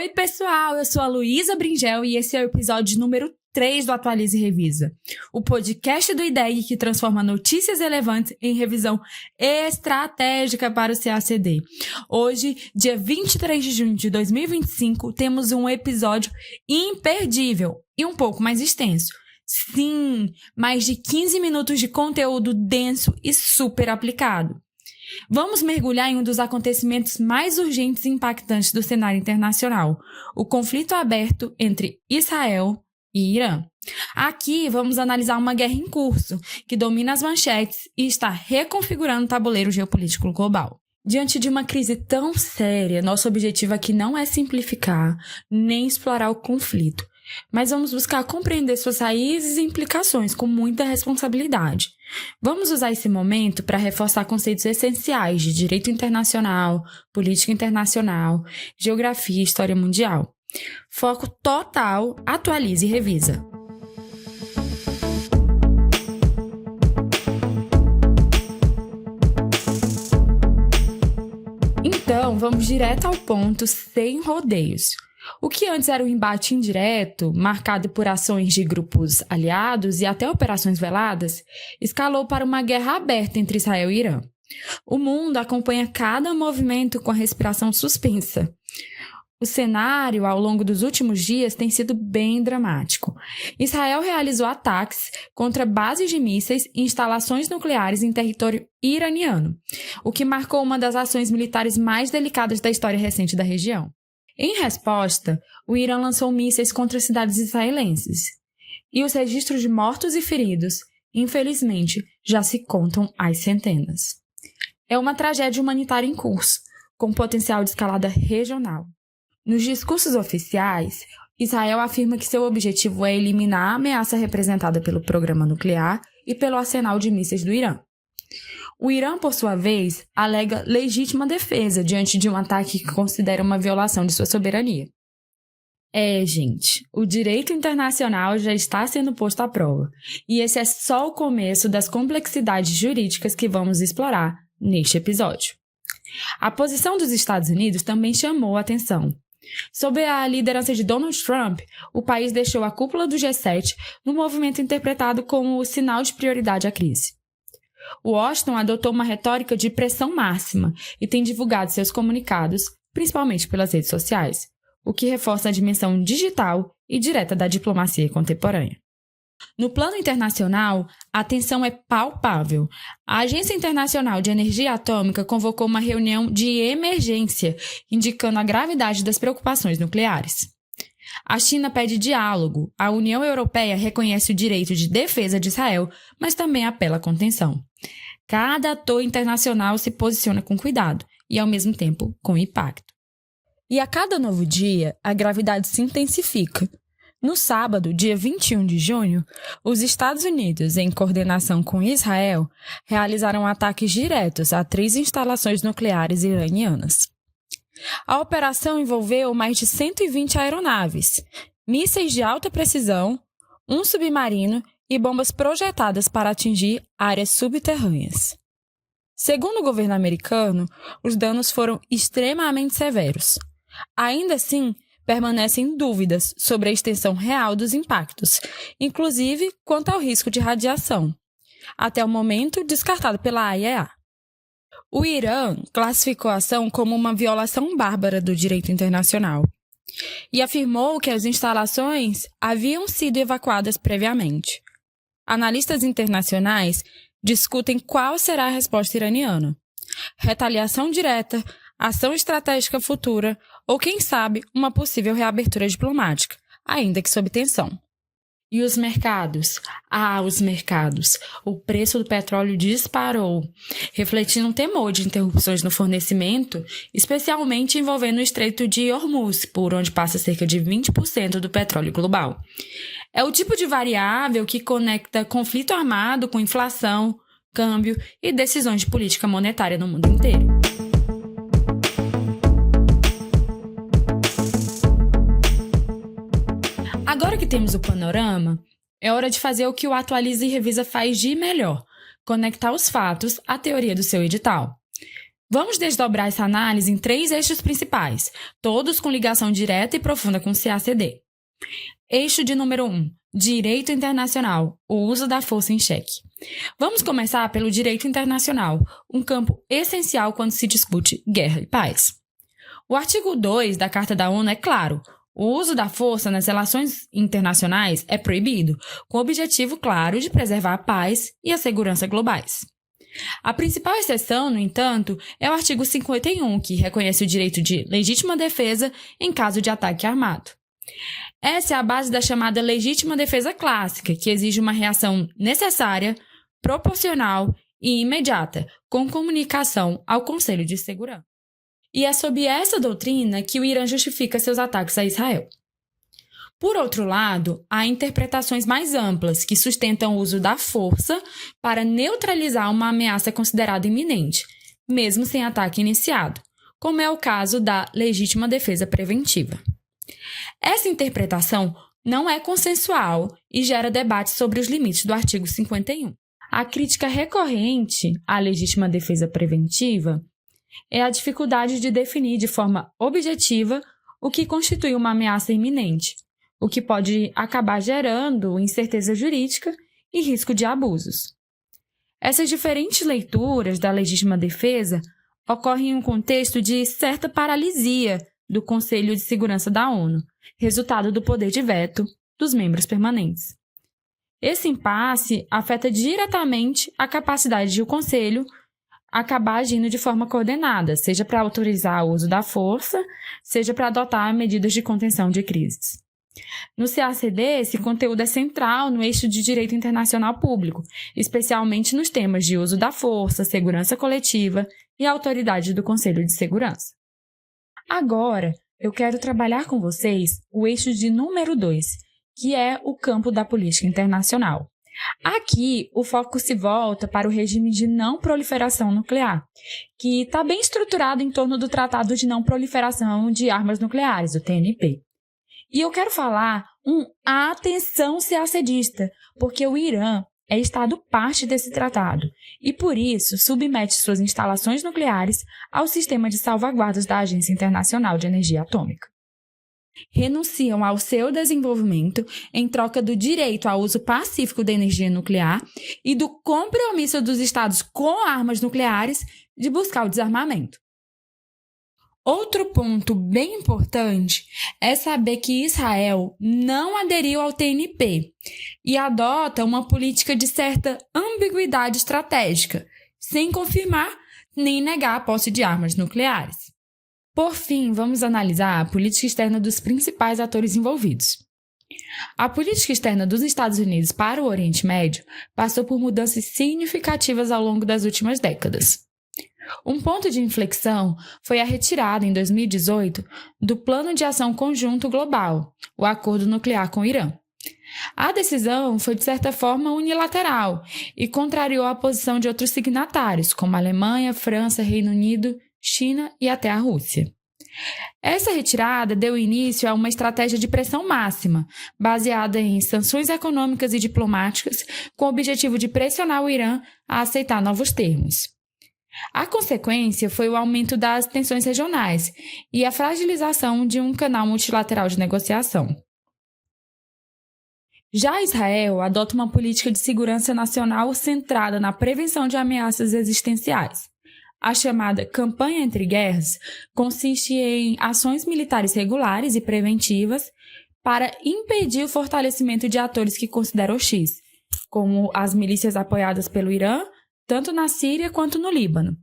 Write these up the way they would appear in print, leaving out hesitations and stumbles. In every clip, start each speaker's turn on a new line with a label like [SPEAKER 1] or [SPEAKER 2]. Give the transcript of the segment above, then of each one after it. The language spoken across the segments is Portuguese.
[SPEAKER 1] Oi, pessoal, eu sou a Luísa Bringel e esse é o episódio número 3 do Atualiza e Revisa, o podcast do IDEG que transforma notícias relevantes em revisão estratégica para o CACD. Hoje, dia 23 de junho de 2025, temos um episódio imperdível e um pouco mais extenso. Sim, mais de 15 minutos de conteúdo denso e super aplicado. Vamos mergulhar em um dos acontecimentos mais urgentes e impactantes do cenário internacional, o conflito aberto entre Israel e Irã. Aqui vamos analisar uma guerra em curso, que domina as manchetes e está reconfigurando o tabuleiro geopolítico global. Diante de uma crise tão séria, nosso objetivo aqui não é simplificar, nem explorar o conflito, mas vamos buscar compreender suas raízes e implicações com muita responsabilidade. Vamos usar esse momento para reforçar conceitos essenciais de direito internacional, política internacional, geografia e história mundial. Foco total, atualiza e revisa. Então, vamos direto ao ponto, sem rodeios. O que antes era um embate indireto, marcado por ações de grupos aliados e até operações veladas, escalou para uma guerra aberta entre Israel e Irã. O mundo acompanha cada movimento com a respiração suspensa. O cenário, ao longo dos últimos dias, tem sido bem dramático. Israel realizou ataques contra bases de mísseis e instalações nucleares em território iraniano, o que marcou uma das ações militares mais delicadas da história recente da região. Em resposta, o Irã lançou mísseis contra cidades israelenses. E os registros de mortos e feridos, infelizmente, já se contam às centenas. É uma tragédia humanitária em curso, com potencial de escalada regional. Nos discursos oficiais, Israel afirma que seu objetivo é eliminar a ameaça representada pelo programa nuclear e pelo arsenal de mísseis do Irã. O Irã, por sua vez, alega legítima defesa diante de um ataque que considera uma violação de sua soberania. Gente, o direito internacional já está sendo posto à prova, e esse é só o começo das complexidades jurídicas que vamos explorar neste episódio. A posição dos Estados Unidos também chamou a atenção. Sob a liderança de Donald Trump, o país deixou a cúpula do G7 no movimento interpretado como o sinal de prioridade à crise. Washington adotou uma retórica de pressão máxima e tem divulgado seus comunicados, principalmente pelas redes sociais, o que reforça a dimensão digital e direta da diplomacia contemporânea. No plano internacional, a tensão é palpável. A Agência Internacional de Energia Atômica convocou uma reunião de emergência, indicando a gravidade das preocupações nucleares. A China pede diálogo, a União Europeia reconhece o direito de defesa de Israel, mas também apela à contenção. Cada ator internacional se posiciona com cuidado e, ao mesmo tempo, com impacto. E a cada novo dia, a gravidade se intensifica. No sábado, dia 21 de junho, os Estados Unidos, em coordenação com Israel, realizaram ataques diretos a 3 instalações nucleares iranianas. A operação envolveu mais de 120 aeronaves, mísseis de alta precisão, um submarino e bombas projetadas para atingir áreas subterrâneas. Segundo o governo americano, os danos foram extremamente severos. Ainda assim, permanecem dúvidas sobre a extensão real dos impactos, inclusive quanto ao risco de radiação, até o momento descartado pela AIEA. O Irã classificou a ação como uma violação bárbara do direito internacional e afirmou que as instalações haviam sido evacuadas previamente. Analistas internacionais discutem qual será a resposta iraniana: retaliação direta, ação estratégica futura ou, quem sabe, uma possível reabertura diplomática, ainda que sob tensão. E os mercados? Os mercados. O preço do petróleo disparou, refletindo um temor de interrupções no fornecimento, especialmente envolvendo o Estreito de Hormuz, por onde passa cerca de 20% do petróleo global. É o tipo de variável que conecta conflito armado com inflação, câmbio e decisões de política monetária no mundo inteiro. Agora que temos o panorama, é hora de fazer o que o Atualiza e Revisa faz de melhor: conectar os fatos à teoria do seu edital. Vamos desdobrar essa análise em 3 eixos principais, todos com ligação direta e profunda com o CACD. Eixo de número 1, Direito Internacional, o uso da força em xeque. Vamos começar pelo direito internacional, um campo essencial quando se discute guerra e paz. O artigo 2 da Carta da ONU é claro: o uso da força nas relações internacionais é proibido, com o objetivo claro de preservar a paz e a segurança globais. A principal exceção, no entanto, é o artigo 51, que reconhece o direito de legítima defesa em caso de ataque armado. Essa é a base da chamada legítima defesa clássica, que exige uma reação necessária, proporcional e imediata, com comunicação ao Conselho de Segurança. E é sob essa doutrina que o Irã justifica seus ataques a Israel. Por outro lado, há interpretações mais amplas que sustentam o uso da força para neutralizar uma ameaça considerada iminente, mesmo sem ataque iniciado, como é o caso da legítima defesa preventiva. Essa interpretação não é consensual e gera debate sobre os limites do artigo 51. A crítica recorrente à legítima defesa preventiva é a dificuldade de definir de forma objetiva o que constitui uma ameaça iminente, o que pode acabar gerando incerteza jurídica e risco de abusos. Essas diferentes leituras da legítima defesa ocorrem em um contexto de certa paralisia do Conselho de Segurança da ONU, resultado do poder de veto dos membros permanentes. Esse impasse afeta diretamente a capacidade de o Conselho acabar agindo de forma coordenada, seja para autorizar o uso da força, seja para adotar medidas de contenção de crises. No CACD, esse conteúdo é central no eixo de direito internacional público, especialmente nos temas de uso da força, segurança coletiva e autoridade do Conselho de Segurança. Agora, eu quero trabalhar com vocês o eixo de número 2, que é o campo da política internacional. Aqui, o foco se volta para o regime de não proliferação nuclear, que está bem estruturado em torno do Tratado de Não Proliferação de Armas Nucleares, o TNP. E eu quero falar atenção CACDista, porque o Irã é Estado parte desse tratado e, por isso, submete suas instalações nucleares ao sistema de salvaguardas da Agência Internacional de Energia Atômica. Renunciam ao seu desenvolvimento em troca do direito ao uso pacífico da energia nuclear e do compromisso dos Estados com armas nucleares de buscar o desarmamento. Outro ponto bem importante é saber que Israel não aderiu ao TNP e adota uma política de certa ambiguidade estratégica, sem confirmar nem negar a posse de armas nucleares. Por fim, vamos analisar a política externa dos principais atores envolvidos. A política externa dos Estados Unidos para o Oriente Médio passou por mudanças significativas ao longo das últimas décadas. Um ponto de inflexão foi a retirada, em 2018, do Plano de Ação Conjunto Global, o Acordo Nuclear com o Irã. A decisão foi, de certa forma, unilateral e contrariou a posição de outros signatários, como a Alemanha, França, Reino Unido, China e até a Rússia. Essa retirada deu início a uma estratégia de pressão máxima, baseada em sanções econômicas e diplomáticas, com o objetivo de pressionar o Irã a aceitar novos termos. A consequência foi o aumento das tensões regionais e a fragilização de um canal multilateral de negociação. Já Israel adota uma política de segurança nacional centrada na prevenção de ameaças existenciais. A chamada campanha entre guerras consiste em ações militares regulares e preventivas para impedir o fortalecimento de atores que considera hostis, como as milícias apoiadas pelo Irã, tanto na Síria quanto no Líbano.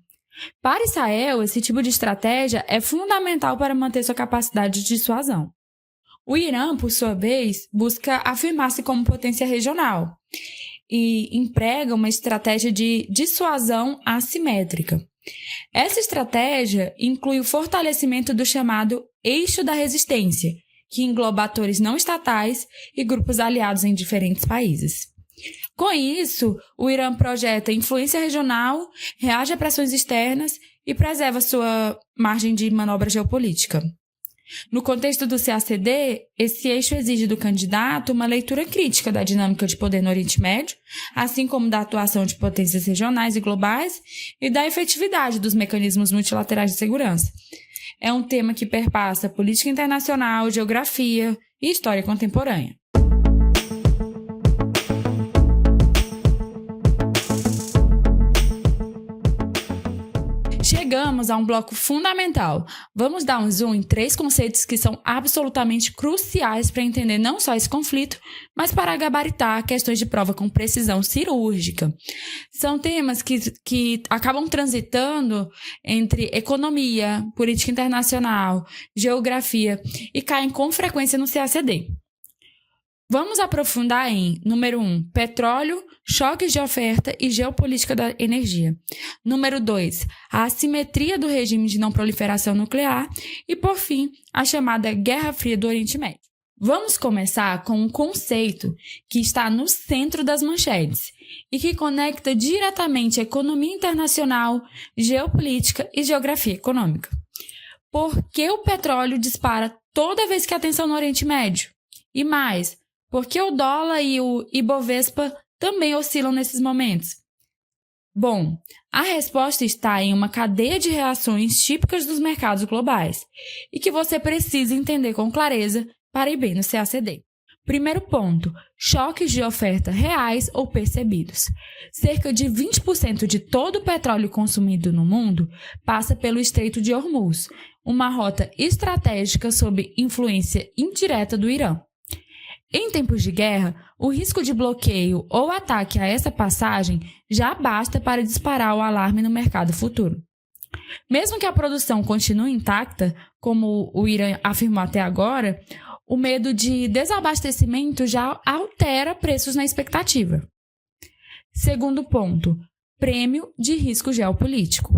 [SPEAKER 1] Para Israel, esse tipo de estratégia é fundamental para manter sua capacidade de dissuasão. O Irã, por sua vez, busca afirmar-se como potência regional e emprega uma estratégia de dissuasão assimétrica. Essa estratégia inclui o fortalecimento do chamado eixo da resistência, que engloba atores não estatais e grupos aliados em diferentes países. Com isso, o Irã projeta influência regional, reage a pressões externas e preserva sua margem de manobra geopolítica. No contexto do CACD, esse eixo exige do candidato uma leitura crítica da dinâmica de poder no Oriente Médio, assim como da atuação de potências regionais e globais e da efetividade dos mecanismos multilaterais de segurança. É um tema que perpassa política internacional, geografia e história contemporânea. Chegamos a um bloco fundamental. Vamos dar um zoom em 3 conceitos que são absolutamente cruciais para entender não só esse conflito, mas para gabaritar questões de prova com precisão cirúrgica. São temas que acabam transitando entre economia, política internacional, geografia e caem com frequência no CACD. Vamos aprofundar em, número 1, petróleo, choques de oferta e geopolítica da energia. Número 2, a assimetria do regime de não proliferação nuclear. E, por fim, a chamada Guerra Fria do Oriente Médio. Vamos começar com um conceito que está no centro das manchetes e que conecta diretamente a economia internacional, geopolítica e geografia econômica. Por que o petróleo dispara toda vez que há tensão no Oriente Médio? E mais, por que o dólar e o Ibovespa também oscilam nesses momentos? Bom, a resposta está em uma cadeia de reações típicas dos mercados globais e que você precisa entender com clareza para ir bem no CACD. Primeiro ponto, choques de oferta reais ou percebidos. Cerca de 20% de todo o petróleo consumido no mundo passa pelo Estreito de Hormuz, uma rota estratégica sob influência indireta do Irã. Em tempos de guerra, o risco de bloqueio ou ataque a essa passagem já basta para disparar o alarme no mercado futuro. Mesmo que a produção continue intacta, como o Irã afirmou até agora, o medo de desabastecimento já altera preços na expectativa. Segundo ponto, prêmio de risco geopolítico.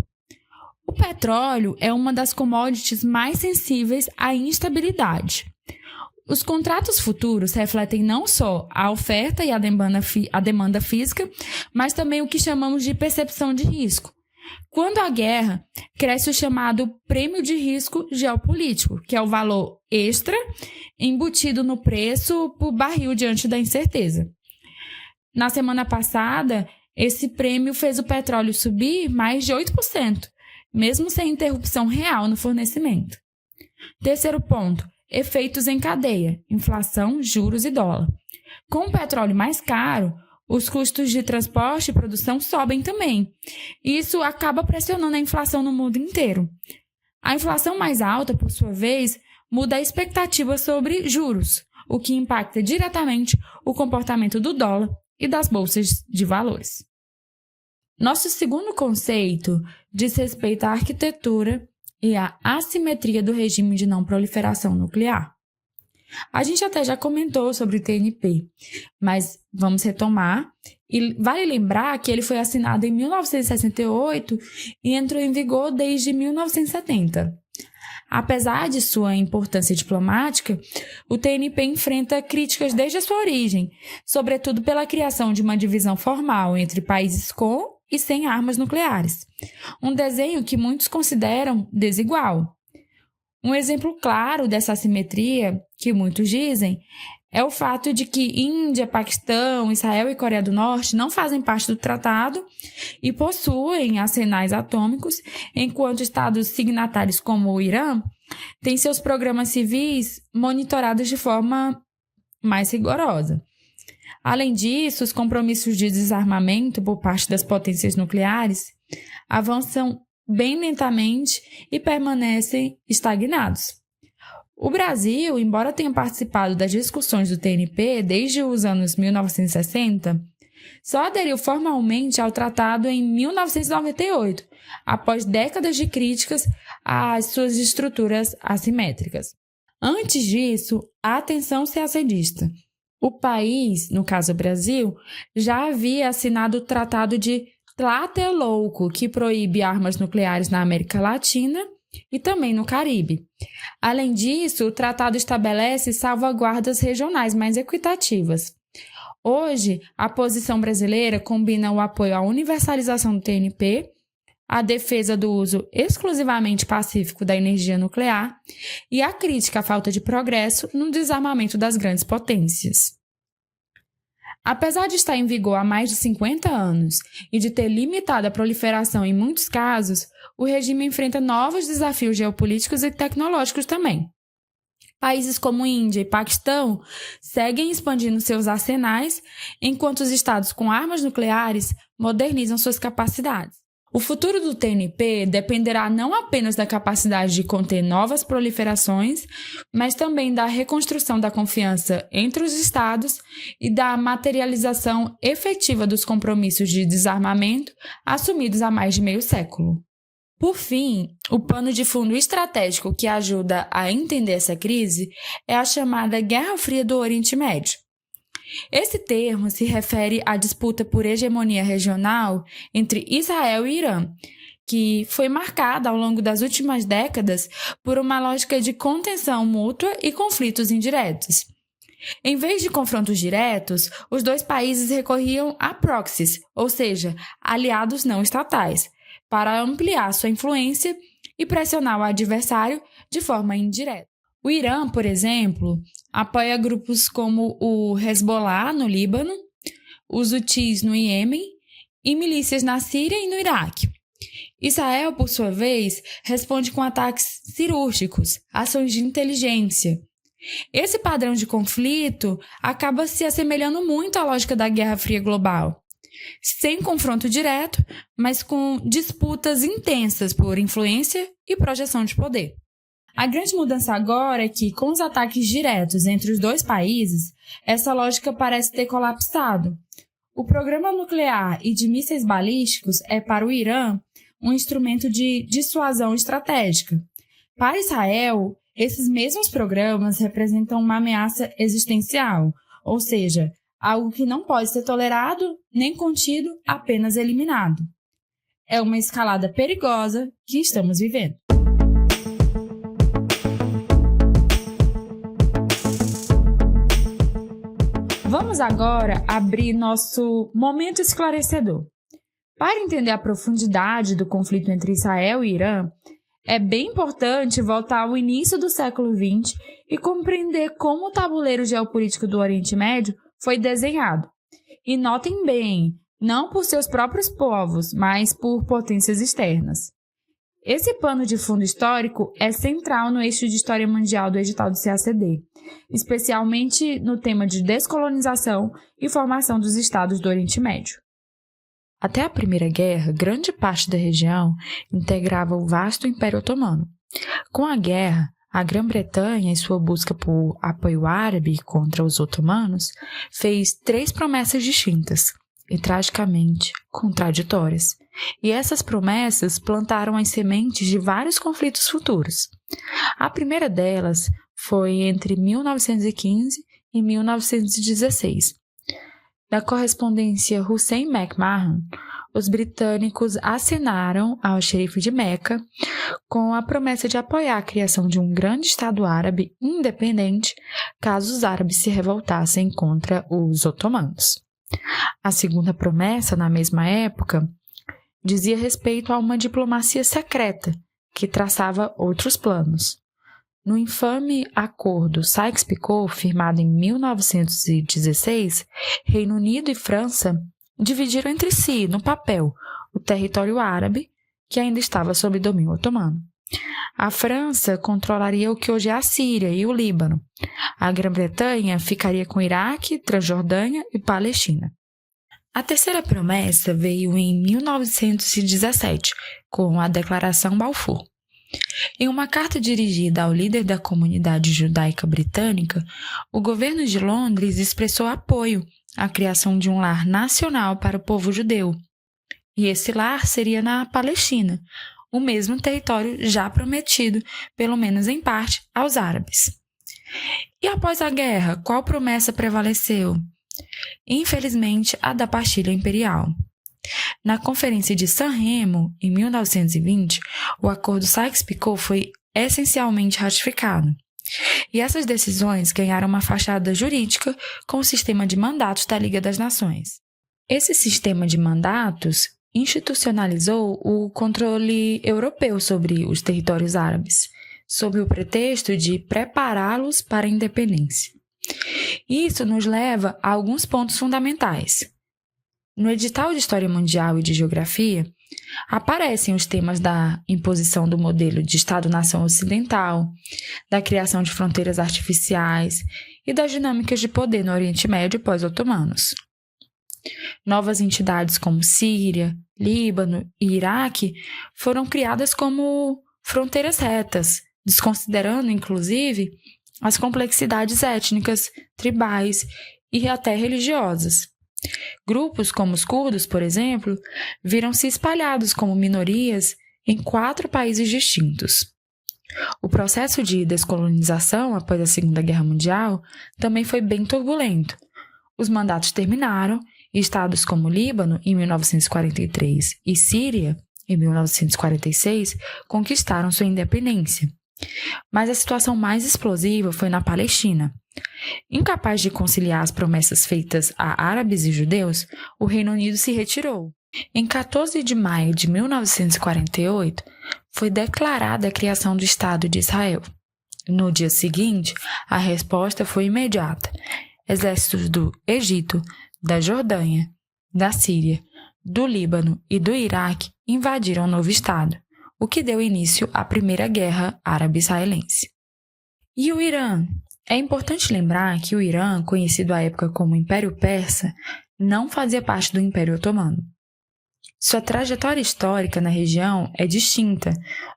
[SPEAKER 1] O petróleo é uma das commodities mais sensíveis à instabilidade. Os contratos futuros refletem não só a oferta e a demanda física, mas também o que chamamos de percepção de risco. Quando há guerra, cresce o chamado prêmio de risco geopolítico, que é o valor extra embutido no preço por barril diante da incerteza. Na semana passada, esse prêmio fez o petróleo subir mais de 8%, mesmo sem interrupção real no fornecimento. Terceiro ponto, efeitos em cadeia, inflação, juros e dólar. Com o petróleo mais caro, os custos de transporte e produção sobem também. Isso acaba pressionando a inflação no mundo inteiro. A inflação mais alta, por sua vez, muda a expectativa sobre juros, o que impacta diretamente o comportamento do dólar e das bolsas de valores. Nosso segundo conceito diz respeito à arquitetura e à assimetria do regime de não proliferação nuclear. A gente até já comentou sobre o TNP, mas vamos retomar. E vale lembrar que ele foi assinado em 1968 e entrou em vigor desde 1970. Apesar de sua importância diplomática, o TNP enfrenta críticas desde a sua origem, sobretudo pela criação de uma divisão formal entre países com e sem armas nucleares. Um desenho que muitos consideram desigual. Um exemplo claro dessa assimetria, que muitos dizem, é o fato de que Índia, Paquistão, Israel e Coreia do Norte não fazem parte do tratado e possuem arsenais atômicos, enquanto estados signatários como o Irã têm seus programas civis monitorados de forma mais rigorosa. Além disso, os compromissos de desarmamento por parte das potências nucleares avançam bem lentamente e permanecem estagnados. O Brasil, embora tenha participado das discussões do TNP desde os anos 1960, só aderiu formalmente ao tratado em 1998, após décadas de críticas às suas estruturas assimétricas. Antes disso, a tensão CACDista. O país, no caso o Brasil, já havia assinado o Tratado de Tlatelolco, que proíbe armas nucleares na América Latina e também no Caribe. Além disso, o tratado estabelece salvaguardas regionais mais equitativas. Hoje, a posição brasileira combina o apoio à universalização do TNP, a defesa do uso exclusivamente pacífico da energia nuclear e a crítica à falta de progresso no desarmamento das grandes potências. Apesar de estar em vigor há mais de 50 anos e de ter limitado a proliferação em muitos casos, o regime enfrenta novos desafios geopolíticos e tecnológicos também. Países como Índia e Paquistão seguem expandindo seus arsenais, enquanto os estados com armas nucleares modernizam suas capacidades. O futuro do TNP dependerá não apenas da capacidade de conter novas proliferações, mas também da reconstrução da confiança entre os estados e da materialização efetiva dos compromissos de desarmamento assumidos há mais de meio século. Por fim, o pano de fundo estratégico que ajuda a entender essa crise é a chamada Guerra Fria do Oriente Médio. Esse termo se refere à disputa por hegemonia regional entre Israel e Irã, que foi marcada ao longo das últimas décadas por uma lógica de contenção mútua e conflitos indiretos. Em vez de confrontos diretos, os dois países recorriam a proxies, ou seja, aliados não estatais, para ampliar sua influência e pressionar o adversário de forma indireta. O Irã, por exemplo, apoia grupos como o Hezbollah no Líbano, os Houthis no Iêmen e milícias na Síria e no Iraque. Israel, por sua vez, responde com ataques cirúrgicos, ações de inteligência. Esse padrão de conflito acaba se assemelhando muito à lógica da Guerra Fria global, sem confronto direto, mas com disputas intensas por influência e projeção de poder. A grande mudança agora é que, com os ataques diretos entre os dois países, essa lógica parece ter colapsado. O programa nuclear e de mísseis balísticos é, para o Irã, um instrumento de dissuasão estratégica. Para Israel, esses mesmos programas representam uma ameaça existencial, ou seja, algo que não pode ser tolerado nem contido, apenas eliminado. É uma escalada perigosa que estamos vivendo. Vamos agora abrir nosso momento esclarecedor. Para entender a profundidade do conflito entre Israel e Irã, é bem importante voltar ao início do século XX e compreender como o tabuleiro geopolítico do Oriente Médio foi desenhado. E notem bem, não por seus próprios povos, mas por potências externas. Esse pano de fundo histórico é central no eixo de história mundial do edital do CACD, especialmente no tema de descolonização e formação dos estados do Oriente Médio. Até a Primeira Guerra, grande parte da região integrava o vasto Império Otomano. Com a guerra, a Grã-Bretanha, em sua busca por apoio árabe contra os otomanos, fez 3 promessas distintas e tragicamente contraditórias. E essas promessas plantaram as sementes de vários conflitos futuros. A primeira delas foi entre 1915 e 1916. Da correspondência Hussein-McMahon, os britânicos assinaram ao xerife de Meca com a promessa de apoiar a criação de um grande Estado árabe independente caso os árabes se revoltassem contra os otomanos. A segunda promessa, na mesma época, dizia respeito a uma diplomacia secreta que traçava outros planos. No infame acordo Sykes-Picot, firmado em 1916, Reino Unido e França dividiram entre si, no papel, o território árabe, que ainda estava sob domínio otomano. A França controlaria o que hoje é a Síria e o Líbano. A Grã-Bretanha ficaria com Iraque, Transjordânia e Palestina. A terceira promessa veio em 1917, com a Declaração Balfour. Em uma carta dirigida ao líder da comunidade judaica britânica, o governo de Londres expressou apoio à criação de um lar nacional para o povo judeu. E esse lar seria na Palestina, o mesmo território já prometido, pelo menos em parte, aos árabes. E após a guerra, qual promessa prevaleceu? Infelizmente, a da partilha imperial. Na Conferência de San Remo, em 1920, o acordo Sykes-Picot foi essencialmente ratificado. E essas decisões ganharam uma fachada jurídica com o sistema de mandatos da Liga das Nações. Esse sistema de mandatos institucionalizou o controle europeu sobre os territórios árabes, sob o pretexto de prepará-los para a independência. Isso nos leva a alguns pontos fundamentais. No edital de História Mundial e de Geografia, aparecem os temas da imposição do modelo de Estado-nação ocidental, da criação de fronteiras artificiais e das dinâmicas de poder no Oriente Médio pós-otomanos. Novas entidades como Síria, Líbano e Iraque foram criadas como fronteiras retas, desconsiderando, inclusive, as complexidades étnicas, tribais e até religiosas. Grupos como os curdos, por exemplo, viram-se espalhados como minorias em 4 países distintos. O processo de descolonização após a Segunda Guerra Mundial também foi bem turbulento. Os mandatos terminaram e estados como Líbano, em 1943, e Síria, em 1946, conquistaram sua independência. Mas a situação mais explosiva foi na Palestina. Incapaz de conciliar as promessas feitas a árabes e judeus, o Reino Unido se retirou. Em 14 de maio de 1948, foi declarada a criação do Estado de Israel. No dia seguinte, a resposta foi imediata. Exércitos do Egito, da Jordânia, da Síria, do Líbano e do Iraque invadiram o novo Estado, o que deu início à Primeira Guerra Árabe-Israelense. E o Irã? É importante lembrar que o Irã, conhecido à época como Império Persa, não fazia parte do Império Otomano. Sua trajetória histórica na região é distinta,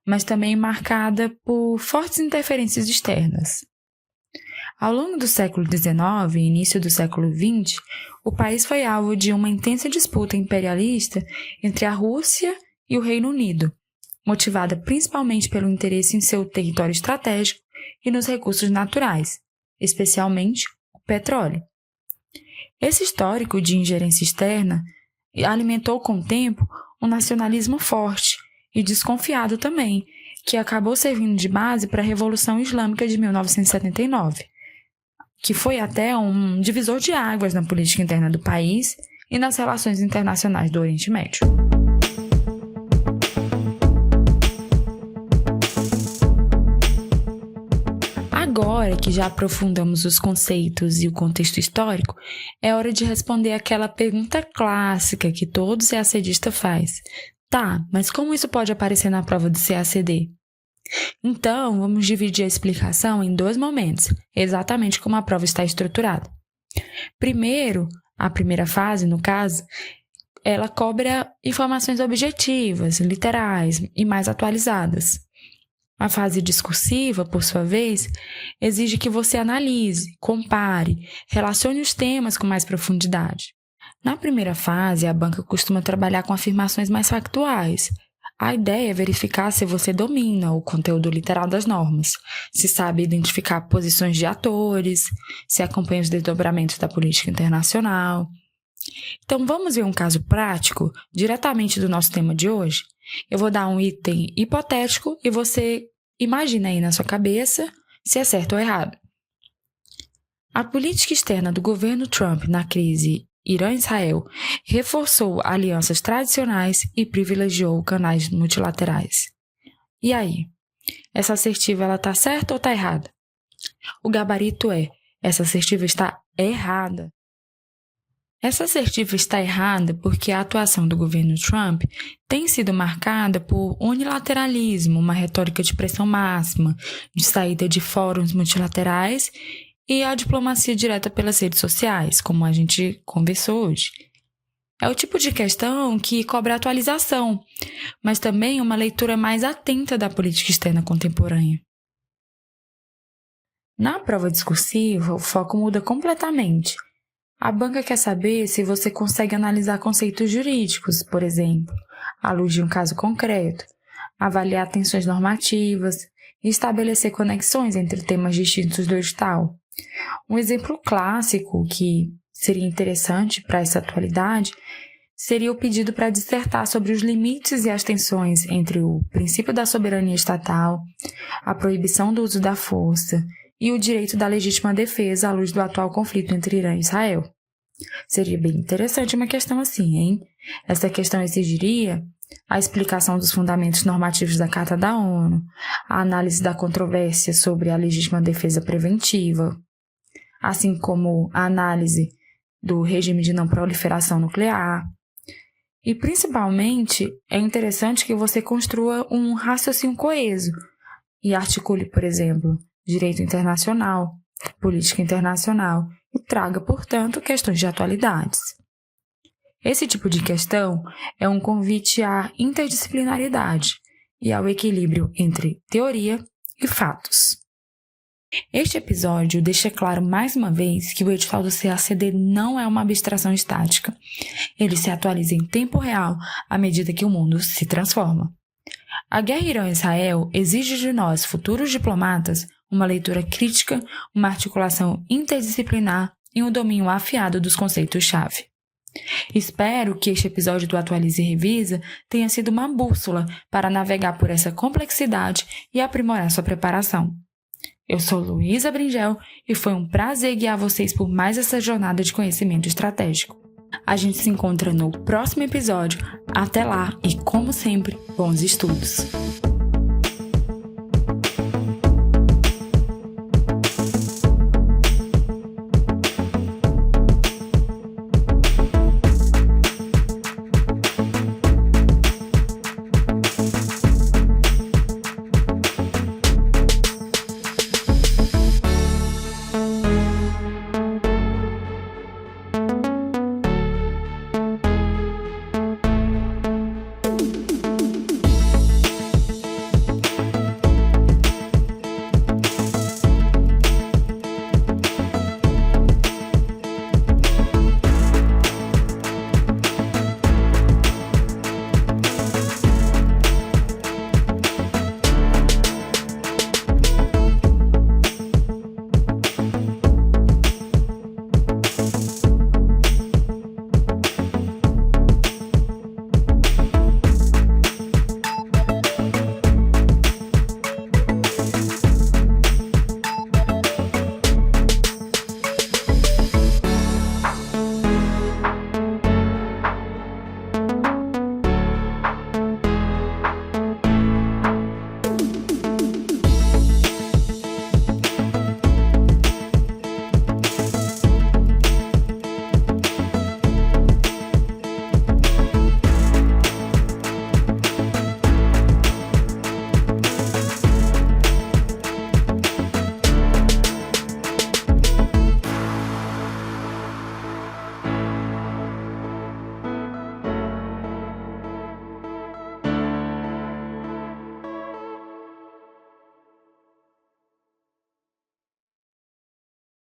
[SPEAKER 1] mas também marcada por fortes interferências externas. Ao longo do século XIX e início do século XX, o país foi alvo de uma intensa disputa imperialista entre a Rússia e o Reino Unido, motivada principalmente pelo interesse em seu território estratégico e nos recursos naturais, especialmente o petróleo. Esse histórico de ingerência externa alimentou com o tempo um nacionalismo forte e desconfiado também, que acabou servindo de base para a Revolução Islâmica de 1979, que foi até um divisor de águas na política interna do país e nas relações internacionais do Oriente Médio. Agora que já aprofundamos os conceitos e o contexto histórico, é hora de responder aquela pergunta clássica que todo CACDista faz. Tá, mas como isso pode aparecer na prova do CACD? Então, vamos dividir a explicação em 2 momentos, exatamente como a prova está estruturada. Primeiro, a primeira fase, no caso, ela cobra informações objetivas, literais e mais atualizadas. A fase discursiva, por sua vez, exige que você analise, compare, relacione os temas com mais profundidade. Na primeira fase, a banca costuma trabalhar com afirmações mais factuais. A ideia é verificar se você domina o conteúdo literal das normas, se sabe identificar posições de atores, se acompanha os desdobramentos da política internacional. Então, vamos ver um caso prático, diretamente do nosso tema de hoje? Eu vou dar um item hipotético e você imagina aí na sua cabeça se é certo ou errado. A política externa do governo Trump na crise Irã-Israel reforçou alianças tradicionais e privilegiou canais multilaterais. E aí? Essa assertiva ela está certa ou está errada? O gabarito é: essa assertiva está errada. Essa assertiva está errada porque a atuação do governo Trump tem sido marcada por unilateralismo, uma retórica de pressão máxima, de saída de fóruns multilaterais e a diplomacia direta pelas redes sociais, como a gente conversou hoje. É o tipo de questão que cobra atualização, mas também uma leitura mais atenta da política externa contemporânea. Na prova discursiva, o foco muda completamente. A banca quer saber se você consegue analisar conceitos jurídicos, por exemplo, à luz de um caso concreto, avaliar tensões normativas e estabelecer conexões entre temas distintos do edital. Um exemplo clássico que seria interessante para essa atualidade seria o pedido para dissertar sobre os limites e as tensões entre o princípio da soberania estatal, a proibição do uso da força e o direito da legítima defesa à luz do atual conflito entre Irã e Israel. Seria bem interessante uma questão assim, hein? Essa questão exigiria a explicação dos fundamentos normativos da Carta da ONU, a análise da controvérsia sobre a legítima defesa preventiva, assim como a análise do regime de não proliferação nuclear. E, principalmente, é interessante que você construa um raciocínio coeso e articule, por exemplo, direito internacional, política internacional e traga, portanto, questões de atualidades. Esse tipo de questão é um convite à interdisciplinaridade e ao equilíbrio entre teoria e fatos. Este episódio deixa claro mais uma vez que o edital do CACD não é uma abstração estática. Ele se atualiza em tempo real à medida que o mundo se transforma. A guerra Irã-Israel exige de nós, futuros diplomatas, uma leitura crítica, uma articulação interdisciplinar e um domínio afiado dos conceitos-chave. Espero que este episódio do Atualize e Revisa tenha sido uma bússola para navegar por essa complexidade e aprimorar sua preparação. Eu sou Luísa Bringel e foi um prazer guiar vocês por mais essa jornada de conhecimento estratégico. A gente se encontra no próximo episódio. Até lá e, como sempre, bons estudos!